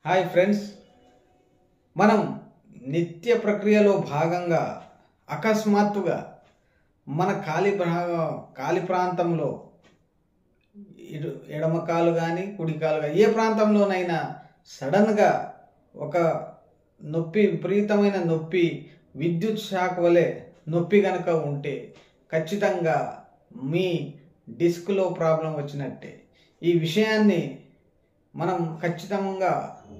Hi friends, మనం నిత్య ప్రక్రియలో భాగంగా అకస్మాత్తుగా మన కాలి ప్రాంతంలో ఎడమ కాలు కానీ కుడి కాలు కానీ ఏ ప్రాంతంలోనైనా సడన్గా ఒక నొప్పి, విపరీతమైన నొప్పి, విద్యుత్ షాక్ వలె నొప్పి కనుక ఉంటే ఖచ్చితంగా మీ డిస్క్లో ప్రాబ్లం వచ్చినట్టే. ఈ విషయాన్ని మనం ఖచ్చితంగా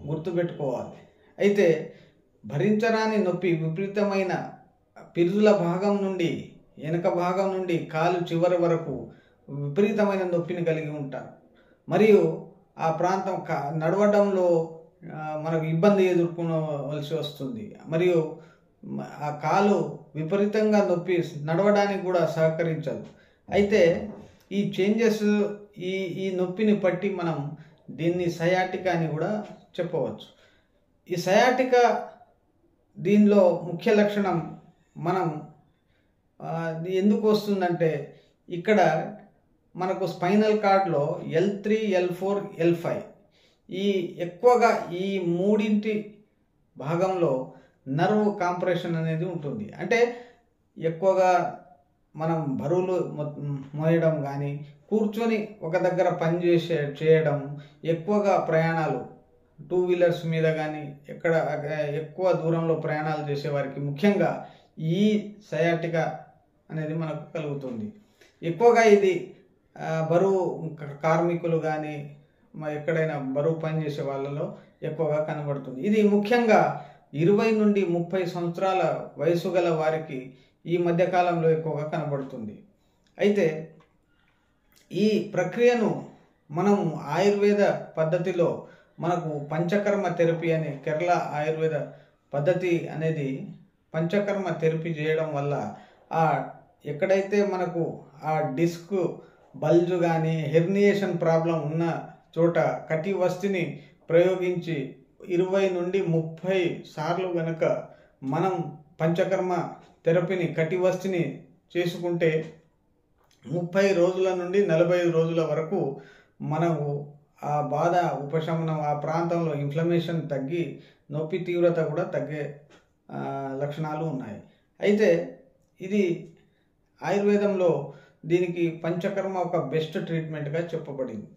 గుర్తుపెట్టుకోవాలి. అయితే భరించరాని నొప్పి, విపరీతమైన పిరుదుల భాగం నుండి వెనక భాగం నుండి కాలు చివరి వరకు విపరీతమైన నొప్పిని కలిగి ఉంటారు. మరియు ఆ ప్రాంతం నడవడంలో మనకు ఇబ్బంది ఎదుర్కొనవలసి వస్తుంది. మరియు ఆ కాలు విపరీతంగా నొప్పి నడవడానికి కూడా సహకరించదు. అయితే ఈ చేంజెస్, ఈ నొప్పిని బట్టి మనం దీన్ని సయాటికా అని కూడా చెప్పవచ్చు. ఈ సయాటికా దీనిలో ముఖ్య లక్షణం మనం ఎందుకు వస్తుందంటే, ఇక్కడ మనకు స్పైనల్ కార్డ్లో L3, L4, L5 ఎక్కువగా ఈ మూడింటి భాగంలో నర్వ్ కాంప్రెషన్ అనేది ఉంటుంది. అంటే ఎక్కువగా మనం బరువులు మోయడం కానీ, కూర్చొని ఒక దగ్గర పని చేయడం, ఎక్కువగా ప్రయాణాలు 2 వీలర్స్ మీద కానీ ఎక్కువ దూరంలో ప్రయాణాలు చేసేవారికి ముఖ్యంగా ఈ సయాటికా అనేది మనకు కలుగుతుంది. ఎక్కువగా ఇది బరువు కార్మికులు కానీ ఎక్కడైనా బరువు పని చేసే వాళ్ళలో ఎక్కువగా కనబడుతుంది. ఇది ముఖ్యంగా 20 నుండి 30 సంవత్సరాల వయసు గల వారికి ఈ మధ్యకాలంలో ఎక్కువగా కనబడుతుంది. అయితే ఈ ప్రక్రియను మనం ఆయుర్వేద పద్ధతిలో మనకు పంచకర్మ థెరపీ అనే కేరళ ఆయుర్వేద పద్ధతి అనేది పంచకర్మ థెరపీ చేయడం వల్ల ఎక్కడైతే మనకు ఆ డిస్క్ బల్జు కానీ హెర్నియేషన్ ప్రాబ్లం ఉన్న చోట కటి వస్తిని ప్రయోగించి 20 నుండి 30 సార్లు కనుక మనం పంచకర్మ థెరపీని కటి వస్తిని చేసుకుంటే 30 రోజుల నుండి 45 రోజుల వరకు మనకు ఆ బాధ ఉపశమనం, ఆ ప్రాంతంలో ఇన్ఫ్లమేషన్ తగ్గి నొప్పి తీవ్రత కూడా తగ్గే లక్షణాలు ఉన్నాయి. అయితే ఇది ఆయుర్వేదంలో దీనికి పంచకర్మ ఒక బెస్ట్ ట్రీట్మెంట్గా చెప్పబడింది.